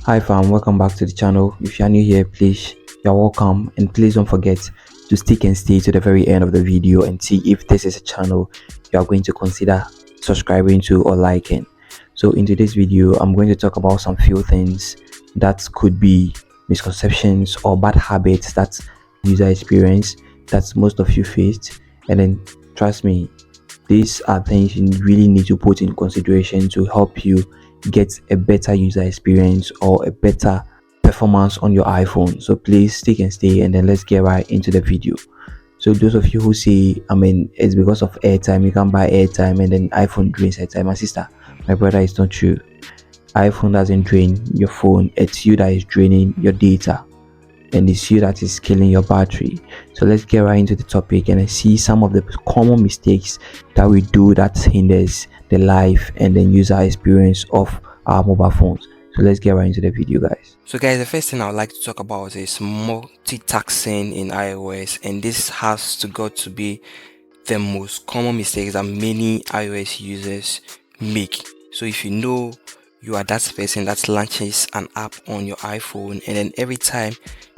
Hi fam, welcome back to the channel. If you are new here, please, you're welcome, and please don't forget to stick and stay to the very end of the video and see if this is a channel you are going to consider subscribing to or liking. So in today's video, I'm going to talk about some few things that could be misconceptions or bad habits that user experience that most of you faced, and then trust me, these are things you really need to put in consideration to help you get a better user experience or a better performance on your iPhone. So please stick and stay, and then let's get right into the video. So those of you who say, it's because of airtime, you can buy airtime and then iPhone drains airtime. My sister, my brother, it's not true. iPhone doesn't drain your phone, it's you that is draining your data, and it's you that is killing your battery. So let's get right into the topic and see some of the common mistakes that we do that hinders the life and then user experience of our mobile phones. So let's get right into the video, guys. So guys, the first thing I would like to talk about is multitasking in iOS, and this has got to be the most common mistakes that many iOS users make. So if you know you are that person that launches an app on your iPhone, and then every time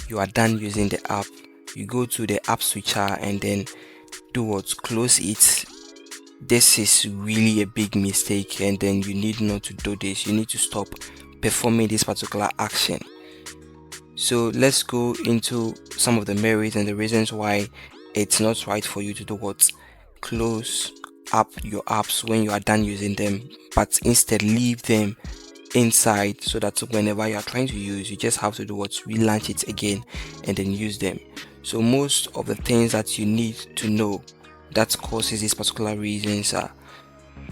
you are done using the app, you go to the app switcher and then do what? Close it. This is really a big mistake, and then you need not to do this. You need to stop performing this particular action. So let's go into some of the merits and the reasons why it's not right for you to do what? Close up your apps when you are done using them, but instead leave them inside, so that whenever you are trying to use, you just have to do what? Relaunch it again and then use them. So most of the things that you need to know that causes these particular reasons are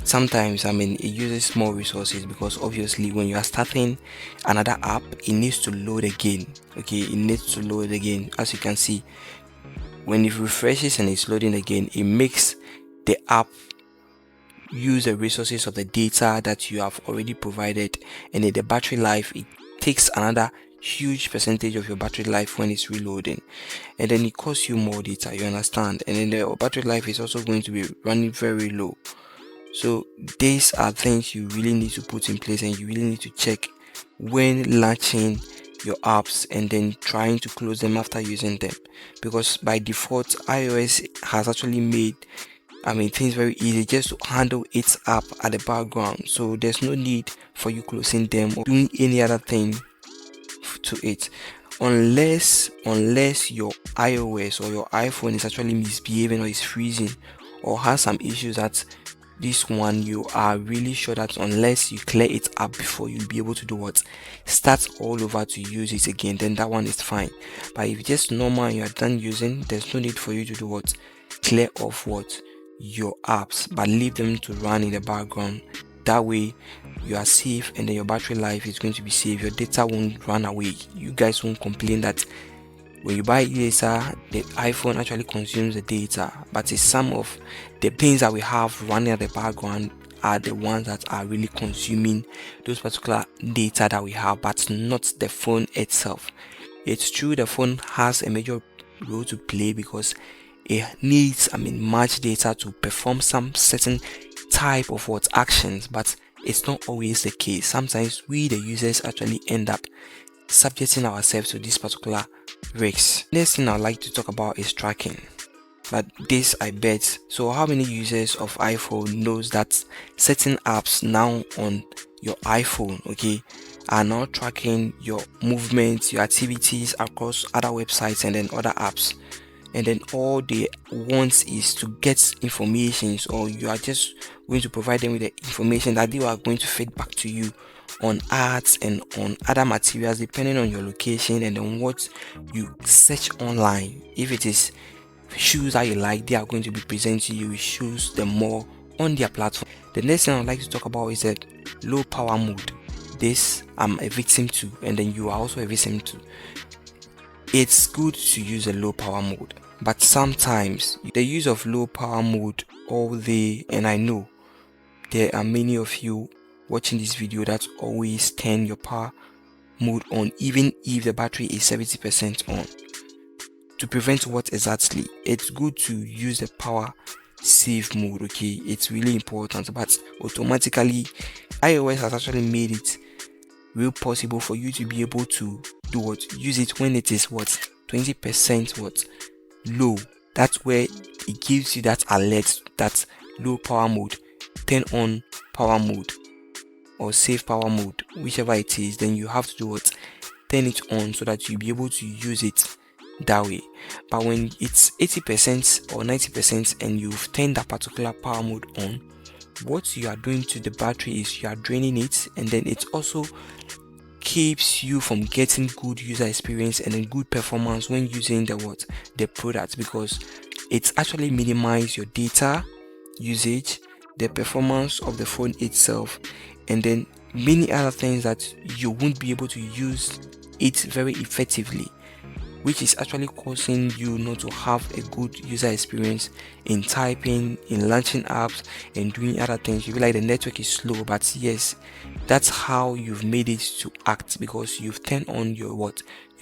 sometimes it uses more resources, because obviously when you are starting another app, it needs to load again. Okay, it needs to load again. As you can see, when it refreshes and it's loading again, it makes the app use the resources of the data that you have already provided, and in the battery life, it takes another huge percentage of your battery life when it's reloading, and then it costs you more data, you understand, and then the battery life is also going to be running very low. So these are things you really need to put in place, and you really need to check when launching your apps and then trying to close them after using them, because by default iOS has actually made things very easy just to handle its app at the background. So there's no need for you closing them or doing any other thing to it, unless your iOS or your iPhone is actually misbehaving or is freezing or has some issues. That this one, you are really sure that unless you clear it up before you'll be able to do what? Start all over to use it again, then that one is fine. But if it's just normal and you're done using, there's no need for you to do what? Clear off what? Your apps, but leave them to run in the background. That way you are safe, and then your battery life is going to be safe. Your data won't run away. You guys won't complain that when you buy data, the iPhone actually consumes the data, but it's some of the things that we have running at the background are the ones that are really consuming those particular data that we have, but not the phone itself. It's true the phone has a major role to play, because it needs much data to perform some certain type of what actions, but it's not always the case. Sometimes we the users actually end up subjecting ourselves to this particular risks. Next thing I'd like to talk about is tracking, but this I bet. So how many users of iPhone knows that certain apps now on your iPhone, okay, are now tracking your movements, your activities across other websites and then other apps, and then all they want is to get information, or you are just going to provide them with the information that they are going to feed back to you on ads and on other materials depending on your location and on what you search online. If it is shoes that you like, they are going to be presenting you with shoes the more on their platform. The next thing I'd like to talk about is that low power mode. This I'm a victim to, and then you are also a victim to. It's good to use a low power mode, but sometimes the use of low power mode all day, and I know there are many of you watching this video that always turn your power mode on even if the battery is 70% on. To prevent what exactly? It's good to use the power save mode, okay? It's really important, but automatically iOS has actually made it real possible for you to be able to do what, use it when it is what, 20% what, low. That's where it gives you that alert, that low power mode. Turn on power mode or save power mode, whichever it is. Then you have to do what, turn it on, so that you'll be able to use it that way. But when it's 80% or 90% and you've turned that particular power mode on, what you are doing to the battery is you are draining it, and then it also keeps you from getting good user experience and then good performance when using the product, because it's actually minimize your data usage, the performance of the phone itself, and then many other things that you won't be able to use it very effectively, which is actually causing you not to have a good user experience in typing, in launching apps, and doing other things. You feel like the network is slow, but yes, that's how you've made it to act, because you've turned on your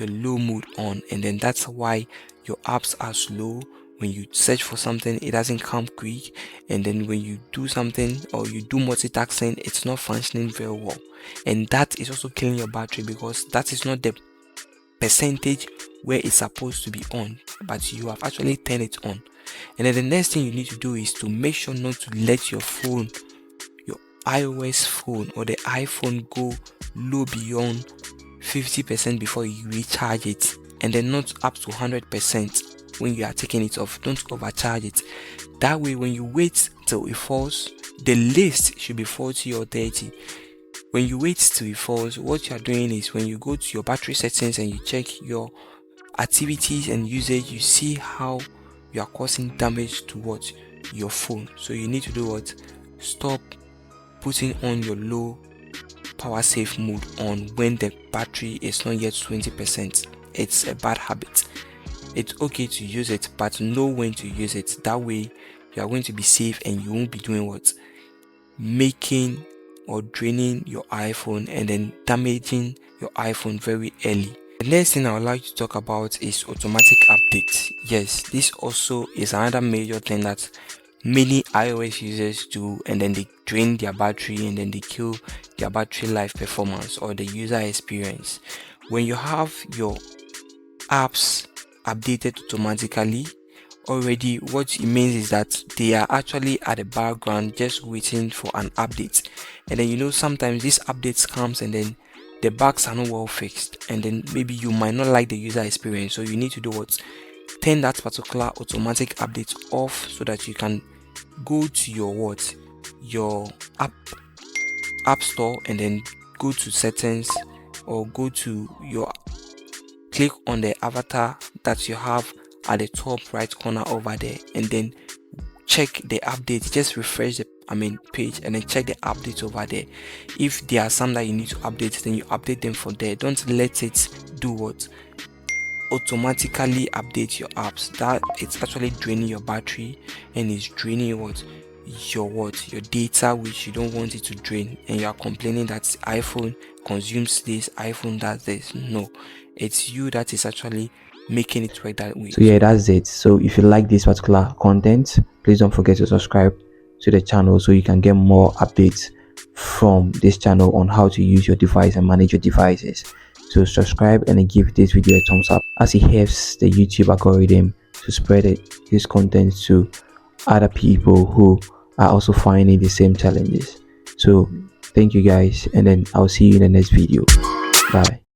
low mode on, and then that's why your apps are slow. When you search for something, it doesn't come quick, and then when you do something or you do multitasking, it's not functioning very well, and that is also killing your battery, because that is not the percentage where it's supposed to be on, but you have actually turned it on. And then the next thing you need to do is to make sure not to let your phone, your iOS phone or the iPhone, go low beyond 50% before you recharge it, and then not up to 100% when you are taking it off. Don't overcharge it. That way, when you wait till it falls, the least should be 40 or 30. When you wait till it falls, what you are doing is, when you go to your battery settings and you check your activities and usage, you see how you are causing damage to your phone. So you need to do what, stop putting on your low power save mode on when the battery is not yet 20%. It's a bad habit. It's okay to use it, but know when to use it. That way you are going to be safe, and you won't be doing what, making or draining your iPhone and then damaging your iPhone very early. The next thing I would like to talk about is automatic updates. Yes, this also is another major thing that many iOS users do, and then they drain their battery and then they kill their battery life performance or the user experience. When you have your apps updated automatically already, what it means is that they are actually at the background just waiting for an update. And then sometimes these updates comes and then the bugs are not well fixed, and then maybe you might not like the user experience, so you need to do what, turn that particular automatic update off, so that you can go to your app store, and then go to settings, or go to click on the avatar that you have at the top right corner over there, and then check the update. Just refresh the page, and then check the updates over there. If there are some that you need to update, then you update them from there. Don't let it do what, automatically update your apps. That it's actually draining your battery, and it's draining your data, which you don't want it to drain, and you are complaining that iPhone consumes this, iPhone does this. No, it's you that is actually making it work that way. So yeah, that's it. So if you like this particular content, please don't forget to subscribe to the channel, so you can get more updates from this channel on how to use your device and manage your devices. So subscribe and then give this video a thumbs up, as it helps the YouTube algorithm to spread this content to other people who are also finding the same challenges. So thank you guys, and then I'll see you in the next video. Bye.